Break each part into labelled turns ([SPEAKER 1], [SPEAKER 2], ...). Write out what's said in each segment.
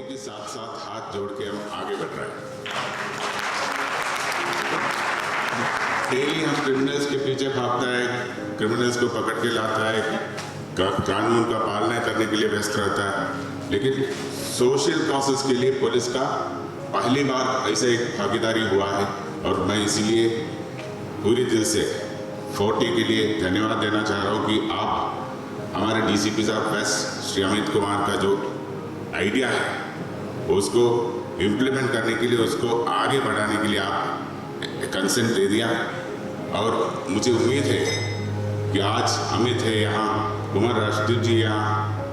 [SPEAKER 1] चुनौतियों के साथ साथ हाथ जोड़ के हम आगे बढ़ रहे हैं। डेली हम क्रिमिनल्स के पीछे भागता है, क्रिमिनल्स को पकड़ के लाता है, कानून का पालना करने के लिए व्यस्त रहता है, लेकिन सोशल कॉजेस के लिए पुलिस का पहली बार ऐसे एक भागीदारी हुआ है। और मैं इसीलिए पूरी दिल से 40 के लिए धन्यवाद देना चाह रहा हूँ कि आप हमारे डीसीपी साहब वेस्ट श्री अमित कुमार का जो आइडिया है उसको इम्प्लीमेंट करने के लिए, उसको आगे बढ़ाने के लिए आप कंसेंट दे दिया। और मुझे उम्मीद है कि आज अमित है यहाँ, कुमार राष्ट्रदीप जी यहाँ,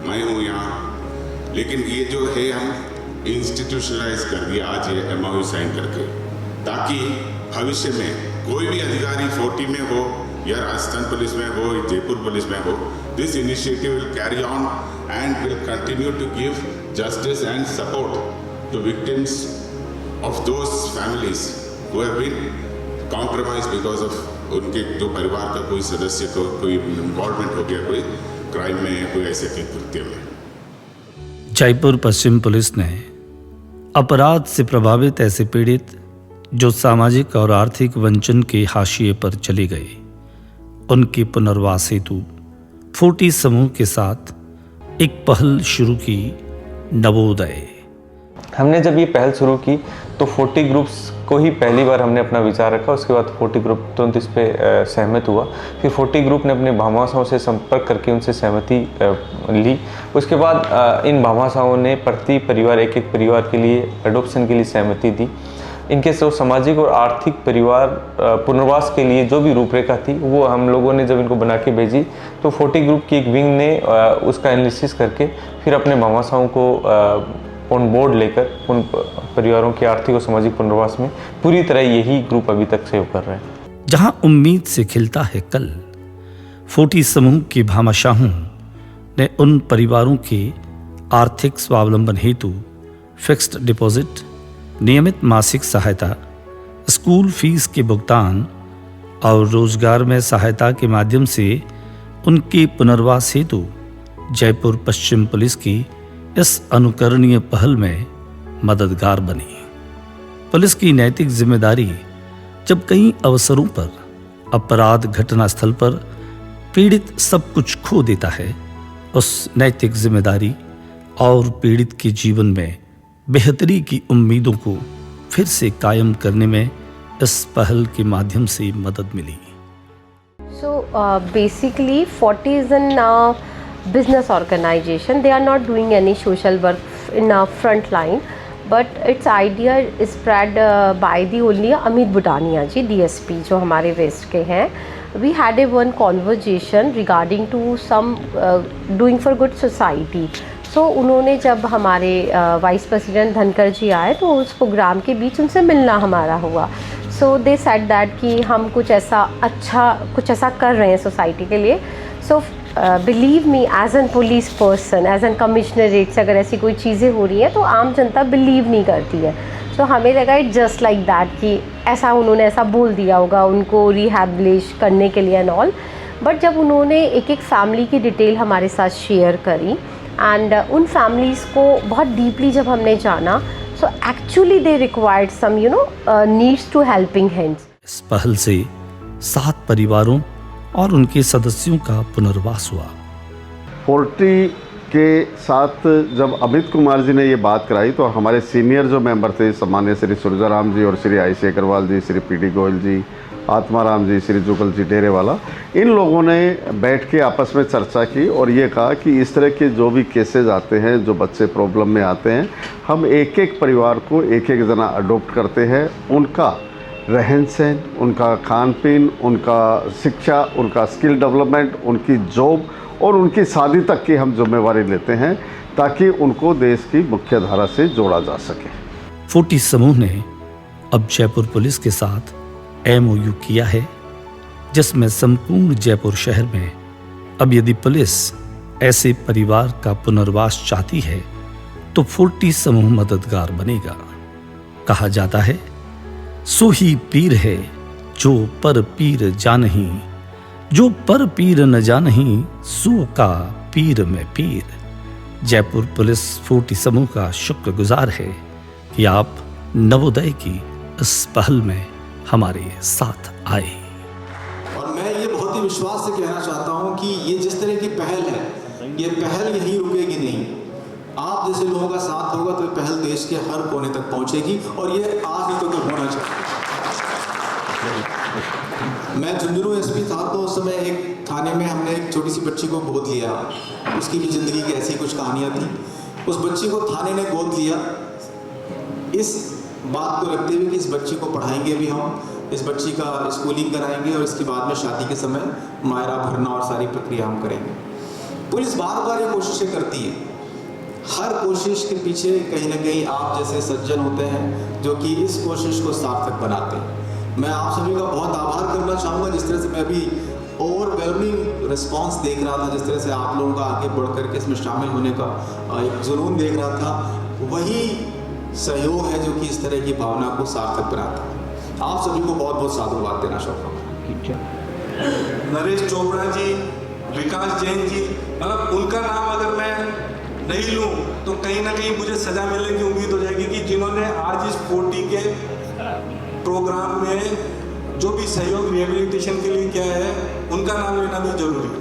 [SPEAKER 1] मैं हूँ यहाँ, लेकिन ये जो है हम इंस्टीट्यूशनलाइज कर दिया आज ये MOU साइन करके, ताकि भविष्य में कोई भी अधिकारी 40 में हो या राजस्थान पुलिस में हो, जयपुर पुलिस में हो, this initiative will carry on and will continue to give justice and support to victims of those families who have been compromise because of उनके जो परिवार का कोई सदस्य को कोई इन्वॉल्वमेंट हो गया, कोई क्राइम में, कोई ऐसे कृत्य में।
[SPEAKER 2] जयपुर पश्चिम पुलिस ने अपराध से प्रभावित ऐसे पीड़ित जो सामाजिक और आर्थिक वंचन के हाशिए पर चले गए, उनके पुनर्वास हेतु 40 समूह के साथ एक पहल शुरू की, नवोदय।
[SPEAKER 3] हमने जब ये पहल शुरू की तो 40 ग्रुप्स को ही पहली बार हमने अपना विचार रखा। उसके बाद 40 ग्रुप तुरंत इस पर सहमत हुआ। फिर 40 ग्रुप ने अपने भामाशाहों से संपर्क करके उनसे सहमति ली। उसके बाद इन भामाशाहों ने प्रति परिवार एक परिवार के लिए एडॉप्शन के लिए सहमति दी। इनके जो सामाजिक और आर्थिक परिवार पुनर्वास के लिए जो भी रूपरेखा थी वो हम लोगों ने जब इनको बना के भेजी तो 40 ग्रुप की एक विंग ने उसका एनालिसिस करके फिर अपने भामाशाहों को ऑन बोर्ड लेकर उन परिवारों के आर्थिक और सामाजिक पुनर्वास में पूरी तरह यही ग्रुप अभी तक सहयोग कर रहे हैं।
[SPEAKER 2] जहां उम्मीद से खिलता है कल, 40 समूह के भामाशाहों ने उन परिवारों के आर्थिक स्वावलंबन हेतु फिक्स्ड डिपॉजिट, नियमित मासिक सहायता, स्कूल फीस के भुगतान और रोजगार में सहायता के माध्यम से उनके पुनर्वास हेतु जयपुर पश्चिम पुलिस की इस अनुकरणीय पहल में मददगार बनी। पुलिस की नैतिक जिम्मेदारी जब कई अवसरों पर अपराध घटनास्थल पर पीड़ित सब कुछ खो देता है, उस नैतिक जिम्मेदारी और पीड़ित के जीवन में बेहतरी की उम्मीदों को फिर से कायम करने में इस पहल के माध्यम से मदद मिली।
[SPEAKER 4] So basically 40 is an business organization. They are not doing any social work in a front line, but its idea is spread by the only Amit Budania ji, DSP जो हमारे वेस्ट के हैं। We had a one conversation regarding to some doing for good society. So उन्होंने जब हमारे vice president धनकर जी आए तो उस प्रोग्राम के बीच उनसे मिलना हमारा हुआ। So they said that कि हम कुछ ऐसा कर रहे हैं सोसाइटी के लिए। So believe me, as an police person, as an commissionerate से अगर ऐसी कोई चीज़ें हो रही हैं तो आम जनता बिलीव नहीं करती है। सो हमें लगा इट जस्ट लाइक दैट कि ऐसा उन्होंने ऐसा बोल दिया होगा उनको रिहैबिलिटेशन करने के लिए एंड ऑल। बट जब उन्होंने एक एक फैमिली की डिटेल हमारे साथ शेयर करी एंड उन फैमिलीज़ को बहुत डीपली जब हमने जाना, so actually they required some needs to helping hands.
[SPEAKER 2] इस पहल से 7 परिवारों और उनके सदस्यों का पुनर्वास हुआ।
[SPEAKER 5] 40 के साथ जब अमित कुमार जी ने ये बात कराई तो हमारे सीनियर जो मेंबर थे, सम्मान्य श्री सुरजाराम जी और श्री IC अग्रवाल जी, श्री PD गोयल जी, आत्माराम जी, श्री जुगल जी डेरेवाला, इन लोगों ने बैठ के आपस में चर्चा की और ये कहा कि इस तरह के जो भी केसेस आते हैं, जो बच्चे प्रॉब्लम में आते हैं, हम एक एक परिवार को एक एक जना अडॉप्ट करते हैं। उनका रहन सहन, उनका खान पीन, उनका शिक्षा, उनका स्किल डेवलपमेंट, उनकी जॉब और उनकी शादी तक की हम जिम्मेवारी लेते हैं ताकि उनको देश की मुख्य धारा से जोड़ा जा सके।
[SPEAKER 2] 40 समूह ने अब जयपुर पुलिस के साथ MOU किया है, जिसमें संपूर्ण जयपुर शहर में अब यदि पुलिस ऐसे परिवार का पुनर्वास चाहती है तो 40 समूह मददगार बनेगा। कहा जाता है, सो ही पीर है जो पर पीर जानही, जो पर पीर न जानही, सो का पीर में पीर। जयपुर पुलिस 40 समूह का शुक्रगुजार है कि आप नवोदय की इस पहल में हमारे साथ आए।
[SPEAKER 6] और मैं ये बहुत ही विश्वास से कहना चाहता हूँ कि ये जिस तरह की पहल है, ये पहल यहीं रुकेगी नहीं। आप जैसे लोगों का साथ होगा तो ये पहल देश के हर कोने तक पहुँचेगी और ये आज नहीं तो कल होना चाहिए। मैं झुंझुनू एसपी था तो उस समय एक थाने में हमने एक छोटी सी बच्ची को गोद लिया। उसकी भी ज़िंदगी की ऐसी कुछ कहानियाँ थी। उस बच्ची को थाने ने गोद लिया इस बात को रखते हुए कि इस बच्ची को पढ़ाएंगे भी हम, इस बच्ची का स्कूलिंग कराएंगे और इसके बाद में शादी के समय मायरा भरना और सारी प्रक्रिया हम करेंगे। पुलिस बार बार ये कोशिशें करती है। हर कोशिश के पीछे कहीं ना कहीं आप जैसे सज्जन होते हैं जो कि इस कोशिश को सार्थक बनाते हैं। मैं आप सभी का बहुत आभार करना चाहूँगा। जिस तरह से मैं अभी ओवरवेलमिंग रिस्पांस देख रहा था, जिस तरह से आप लोगों का आगे बढ़ करके इसमें शामिल होने का एक जुनून देख रहा था, वही सहयोग है जो कि इस तरह की भावना को सार्थक बनाता है। आप सभी को बहुत बहुत साधुवाद देना चाहता हूँ।
[SPEAKER 7] नरेश चोपड़ा जी, विकास जैन जी, मतलब उनका नाम अगर मैं नहीं लूँ तो कहीं ना कहीं मुझे सजा मिलने की उम्मीद हो जाएगी कि जिन्होंने आज इस 40 के प्रोग्राम में जो भी सहयोग रिहेबिलिटेशन के लिए किया है उनका नाम लेना भी जरूरी है।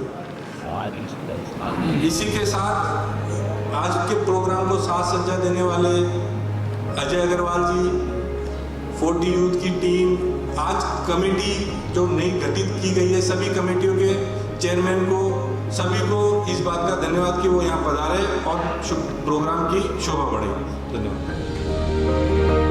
[SPEAKER 7] इसी के साथ आज के प्रोग्राम को साथ सज्जा देने वाले अजय अग्रवाल जी, 40 यूथ की टीम, आज कमेटी जो नई गठित की गई है, सभी कमेटियों के चेयरमैन को, सभी को इस बात का धन्यवाद कि वो यहाँ पधारे और प्रोग्राम की शोभा बढ़े। धन्यवाद।